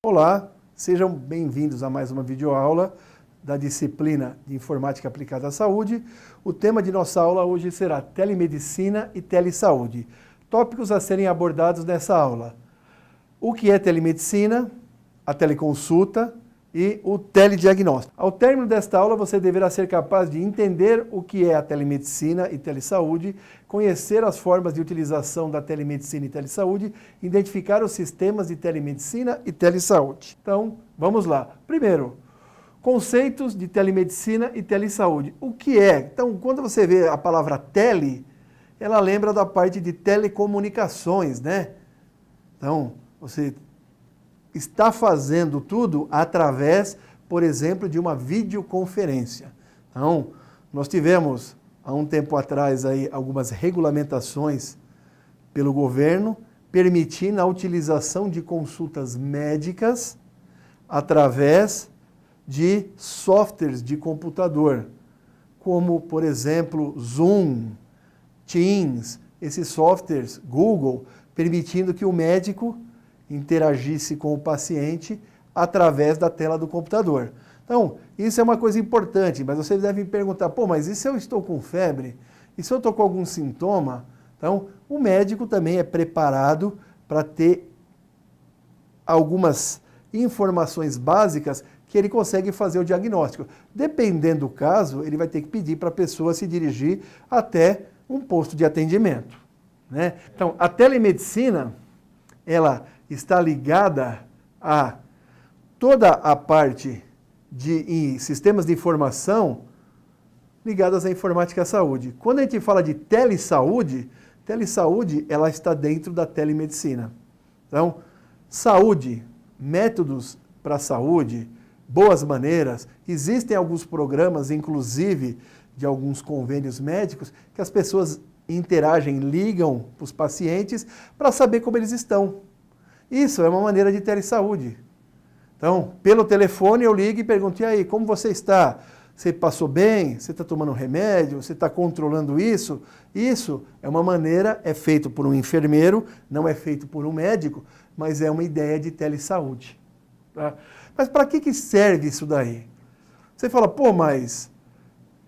Olá, sejam bem-vindos a mais uma videoaula da disciplina de Informática Aplicada à Saúde. O tema de nossa aula hoje será Telemedicina e Telesaúde. Tópicos a serem abordados nessa aula: o que é telemedicina, a teleconsulta e o telediagnóstico. Ao término desta aula, você deverá ser capaz de entender o que é a telemedicina e telesaúde, conhecer as formas de utilização da telemedicina e telesaúde, identificar os sistemas de telemedicina e telesaúde. Então, vamos lá. Primeiro, conceitos de telemedicina e telesaúde. O que é? Então, quando você vê a palavra tele, ela lembra da parte de telecomunicações, né? Então, você está fazendo tudo através, por exemplo, de uma videoconferência. Então, nós tivemos, há um tempo atrás, aí, algumas regulamentações pelo governo, permitindo a utilização de consultas médicas através de softwares de computador, como, por exemplo, Zoom, Teams, esses softwares, Google, permitindo que o médico interagisse com o paciente através da tela do computador. Então, isso é uma coisa importante, mas vocês devem perguntar, mas e se eu estou com febre? E se eu estou com algum sintoma? Então, o médico também é preparado para ter algumas informações básicas que ele consegue fazer o diagnóstico. Dependendo do caso, ele vai ter que pedir para a pessoa se dirigir até um posto de atendimento, né? Então, a telemedicina, ela está ligada a toda a parte de sistemas de informação ligadas à informática à saúde. Quando a gente fala de telesaúde, ela está dentro da telemedicina. Então, saúde, métodos para a saúde, boas maneiras, existem alguns programas, inclusive de alguns convênios médicos, que as pessoas interagem, ligam para os pacientes para saber como eles estão. Isso é uma maneira de telesaúde. Então, pelo telefone eu ligo e pergunto, e aí, como você está? Você passou bem? Você está tomando remédio? Você está controlando isso? Isso é uma maneira, é feito por um enfermeiro, não é feito por um médico, mas é uma ideia de telesaúde. Tá? Mas para que serve isso daí? Você fala, mas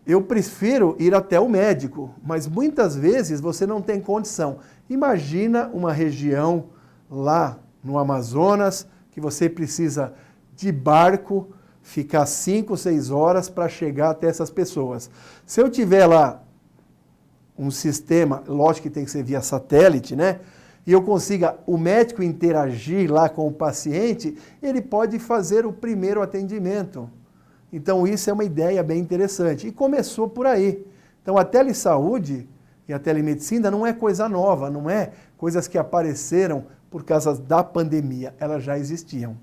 eu prefiro ir até o médico, mas muitas vezes você não tem condição. Imagina uma região lá no Amazonas, que você precisa de barco, ficar 5, 6 horas para chegar até essas pessoas. Se eu tiver lá um sistema, lógico que tem que ser via satélite, né? E eu consiga o médico interagir lá com o paciente, ele pode fazer o primeiro atendimento. Então isso é uma ideia bem interessante. E começou por aí. Então a telesaúde e a telemedicina não é coisa nova, não é coisas que apareceram por causa da pandemia, elas já existiam.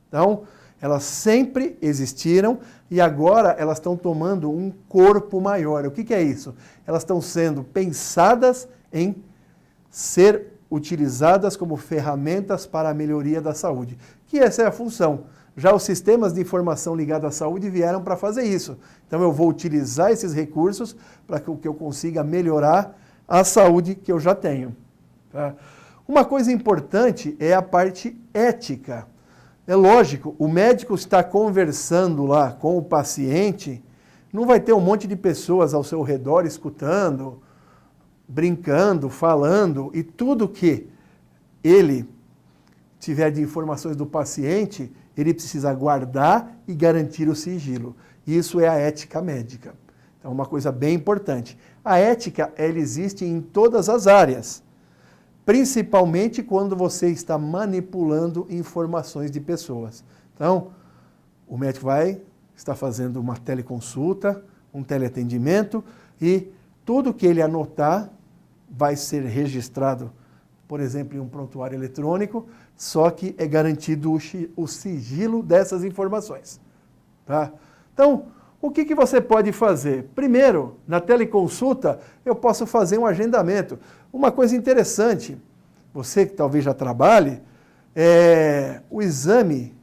Então, elas sempre existiram e agora elas estão tomando um corpo maior. O que é isso? Elas estão sendo pensadas em ser utilizadas como ferramentas para a melhoria da saúde, que essa é a função. Já os sistemas de informação ligados à saúde vieram para fazer isso. Então eu vou utilizar esses recursos para que eu consiga melhorar a saúde que eu já tenho. Tá? Uma coisa importante é a parte ética. É lógico, o médico está conversando lá com o paciente, não vai ter um monte de pessoas ao seu redor escutando, brincando, falando, e tudo que ele tiver de informações do paciente, ele precisa guardar e garantir o sigilo. Isso é a ética médica. Então, uma coisa bem importante. A ética, ela existe em todas as áreas, principalmente quando você está manipulando informações de pessoas. Então, o médico está fazendo uma teleconsulta, um teleatendimento, e tudo que ele anotar vai ser registrado, por exemplo, em um prontuário eletrônico, só que é garantido o sigilo dessas informações. Tá? Então, o que você pode fazer? Primeiro, na teleconsulta, eu posso fazer um agendamento. Uma coisa interessante, você que talvez já trabalhe, é o exame,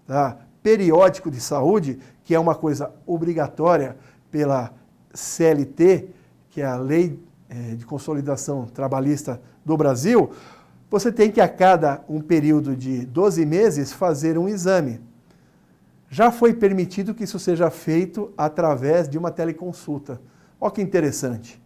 tá, periódico de saúde, que é uma coisa obrigatória pela CLT, que é a Lei de Consolidação Trabalhista do Brasil. você tem que a cada um período de 12 meses fazer um exame. Já foi permitido que isso seja feito através de uma teleconsulta. Olha que interessante.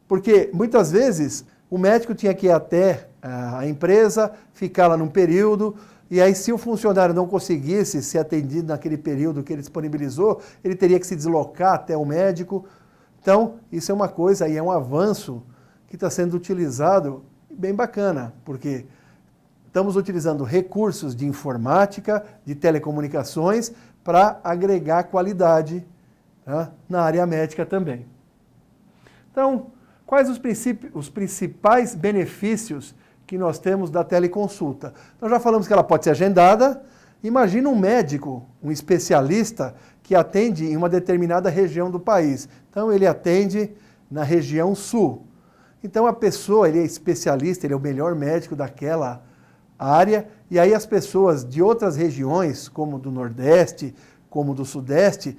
Porque muitas vezes o médico tinha que ir até a empresa, ficar lá num período, e aí se o funcionário não conseguisse ser atendido naquele período que ele disponibilizou, ele teria que se deslocar até o médico. Então, isso é uma coisa e é um avanço que está sendo utilizado bem bacana, porque estamos utilizando recursos de informática, de telecomunicações, para agregar qualidade, tá, na área médica também. Então, quais os principais benefícios que nós temos da teleconsulta? Nós já falamos que ela pode ser agendada. Imagina um médico, um especialista, que atende em uma determinada região do país. Então, ele atende na região sul. Então, a pessoa, ele é especialista, ele é o melhor médico daquela área, e aí as pessoas de outras regiões, como do Nordeste, como do Sudeste,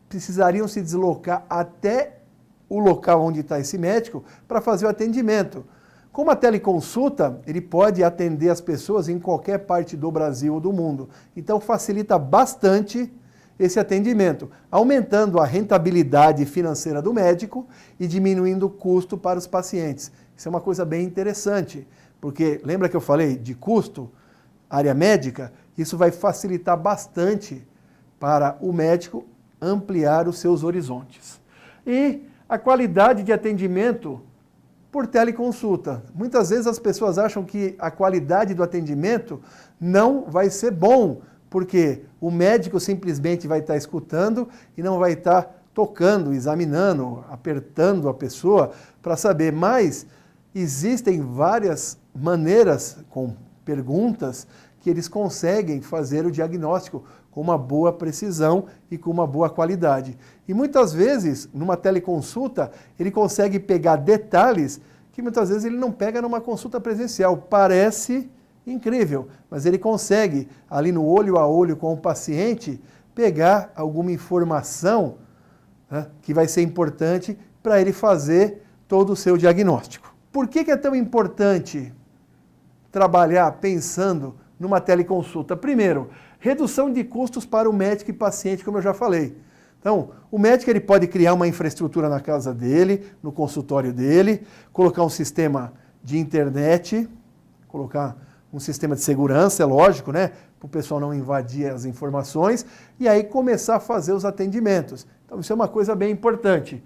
precisariam se deslocar até o local onde está esse médico para fazer o atendimento. Com uma teleconsulta, ele pode atender as pessoas em qualquer parte do Brasil ou do mundo. Então, facilita bastante esse atendimento, aumentando a rentabilidade financeira do médico e diminuindo o custo para os pacientes. Isso é uma coisa bem interessante, porque lembra que eu falei de custo, área médica? Isso vai facilitar bastante para o médico ampliar os seus horizontes. E a qualidade de atendimento por teleconsulta. Muitas vezes as pessoas acham que a qualidade do atendimento não vai ser bom, porque o médico simplesmente vai estar escutando e não vai estar tocando, examinando, apertando a pessoa para saber. Mas existem várias maneiras, com perguntas, que eles conseguem fazer o diagnóstico com uma boa precisão e com uma boa qualidade. E muitas vezes, numa teleconsulta, ele consegue pegar detalhes que muitas vezes ele não pega numa consulta presencial. Parece incrível, mas ele consegue, ali no olho a olho com o paciente, pegar alguma informação, né, que vai ser importante para ele fazer todo o seu diagnóstico. Por que é tão importante trabalhar pensando numa teleconsulta? Primeiro, redução de custos para o médico e paciente, como eu já falei. Então, o médico ele pode criar uma infraestrutura na casa dele, no consultório dele, colocar um sistema de internet, colocar um sistema de segurança, é lógico, né? Para o pessoal não invadir as informações, e aí começar a fazer os atendimentos. Então, isso é uma coisa bem importante.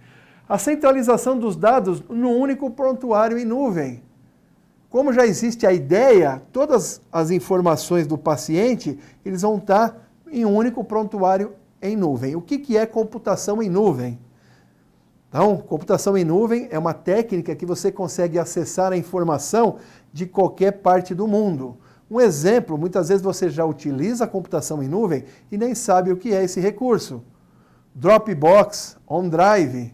A centralização dos dados num único prontuário em nuvem. Como já existe a ideia, todas as informações do paciente, eles vão estar em um único prontuário em nuvem. O que é computação em nuvem? Então, computação em nuvem é uma técnica que você consegue acessar a informação de qualquer parte do mundo. Um exemplo, muitas vezes você já utiliza a computação em nuvem e nem sabe o que é esse recurso. Dropbox, OneDrive,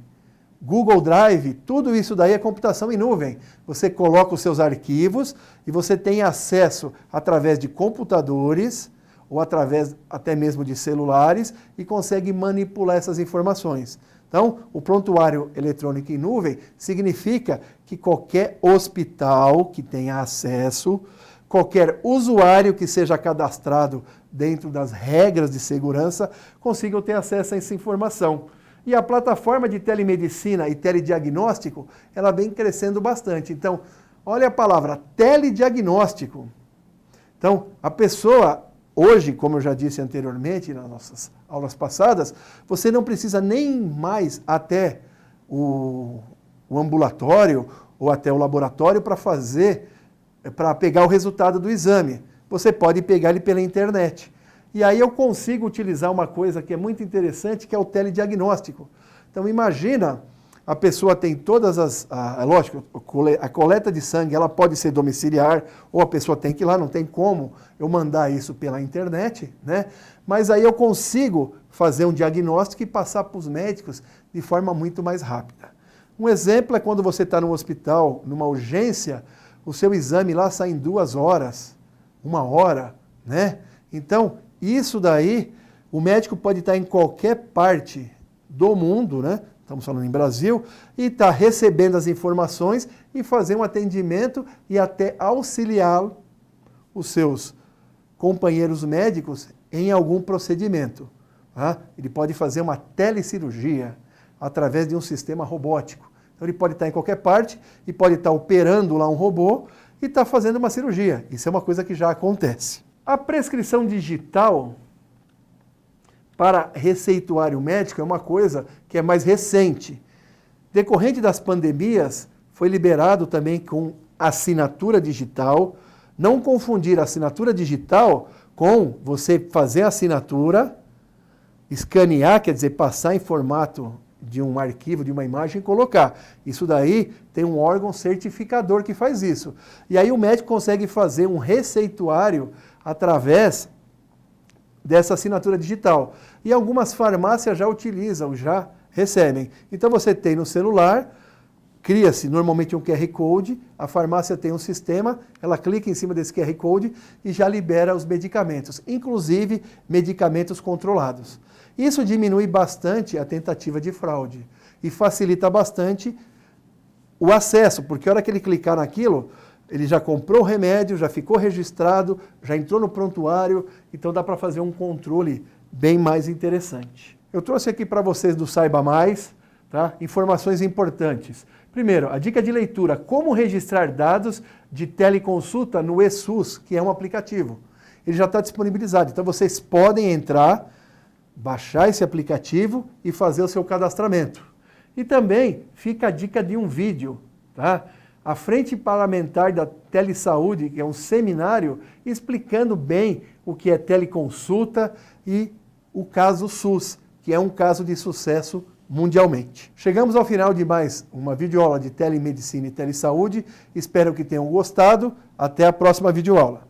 Google Drive, tudo isso daí é computação em nuvem. Você coloca os seus arquivos e você tem acesso através de computadores ou através até mesmo de celulares e consegue manipular essas informações. Então, o prontuário eletrônico em nuvem significa que qualquer hospital que tenha acesso, qualquer usuário que seja cadastrado dentro das regras de segurança, consiga ter acesso a essa informação. E a plataforma de telemedicina e telediagnóstico, ela vem crescendo bastante. Então, olha a palavra, telediagnóstico. Então, a pessoa, hoje, como eu já disse anteriormente nas nossas aulas passadas, você não precisa nem mais até o ambulatório ou até o laboratório para pegar o resultado do exame. Você pode pegar ele pela internet. E aí eu consigo utilizar uma coisa que é muito interessante, que é o telediagnóstico. Então imagina, a pessoa tem todas lógico, a coleta de sangue ela pode ser domiciliar, ou a pessoa tem que ir lá, não tem como eu mandar isso pela internet, né? Mas aí eu consigo fazer um diagnóstico e passar para os médicos de forma muito mais rápida. Um exemplo é quando você está no hospital, numa urgência, o seu exame lá sai em 2 horas, 1 hora, né? Então, isso daí, o médico pode estar em qualquer parte do mundo, né? Estamos falando em Brasil, e está recebendo as informações e fazer um atendimento e até auxiliar os seus companheiros médicos em algum procedimento. Tá? Ele pode fazer uma telecirurgia através de um sistema robótico. Então ele pode estar em qualquer parte e pode estar operando lá um robô e estar fazendo uma cirurgia. Isso é uma coisa que já acontece. A prescrição digital para receituário médico é uma coisa que é mais recente. Decorrente das pandemias, foi liberado também com assinatura digital. Não confundir assinatura digital com você fazer a assinatura, escanear, quer dizer, passar em formato de um arquivo, de uma imagem e colocar. Isso daí tem um órgão certificador que faz isso. E aí o médico consegue fazer um receituário através dessa assinatura digital. E algumas farmácias já utilizam, já recebem. Então você tem no celular, cria-se normalmente um QR Code, a farmácia tem um sistema, ela clica em cima desse QR Code e já libera os medicamentos, inclusive medicamentos controlados. Isso diminui bastante a tentativa de fraude e facilita bastante o acesso, porque a hora que ele clicar naquilo, ele já comprou o remédio, já ficou registrado, já entrou no prontuário, então dá para fazer um controle bem mais interessante. Eu trouxe aqui para vocês do Saiba Mais, tá? Informações importantes. Primeiro, a dica de leitura, como registrar dados de teleconsulta no eSUS, que é um aplicativo. Ele já está disponibilizado, então vocês podem entrar, baixar esse aplicativo e fazer o seu cadastramento. E também fica a dica de um vídeo, tá? A Frente Parlamentar da Telesaúde, que é um seminário explicando bem o que é teleconsulta e o caso SUS, que é um caso de sucesso mundialmente. Chegamos ao final de mais uma videoaula de telemedicina e telesaúde. Espero que tenham gostado. Até a próxima videoaula.